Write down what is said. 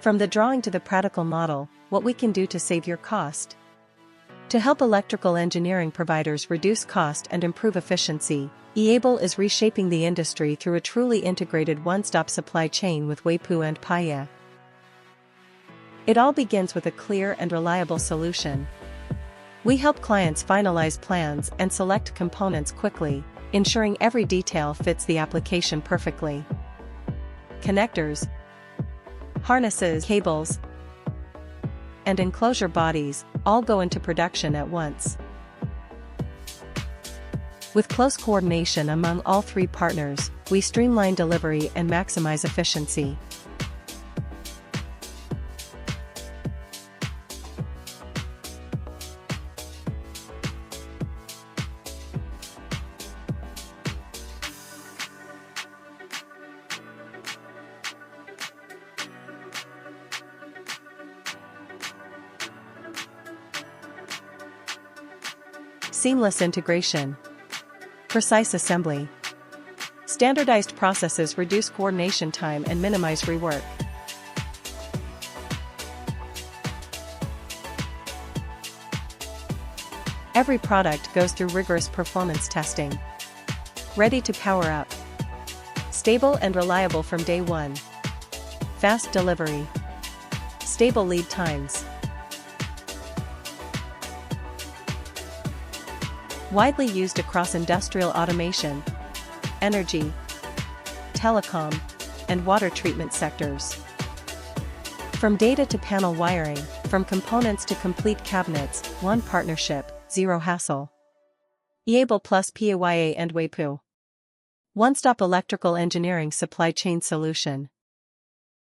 From the drawing to the practical model, what we can do to save your cost. To help electrical engineering providers reduce cost and improve efficiency, E-abel is reshaping the industry through a truly integrated one-stop supply chain with WEIPU and PAYA. It all begins with a clear and reliable solution. We help clients finalize plans and select components quickly, ensuring every detail fits the application perfectly. Connectors, harnesses, cables, and enclosure bodies all go into production at once. With close coordination among all three partners, we streamline delivery and maximize efficiency. Seamless integration. Precise assembly. Standardized processes reduce coordination time and minimize rework. Every product goes through rigorous performance testing. Ready to power up. Stable and reliable from day one. Fast delivery. Stable lead times. Widely used across industrial automation, energy, telecom, and water treatment sectors. From data to panel wiring, from components to complete cabinets, one partnership, zero hassle. E-abel plus PAYA and WEIPU. One-stop electrical engineering supply chain solution.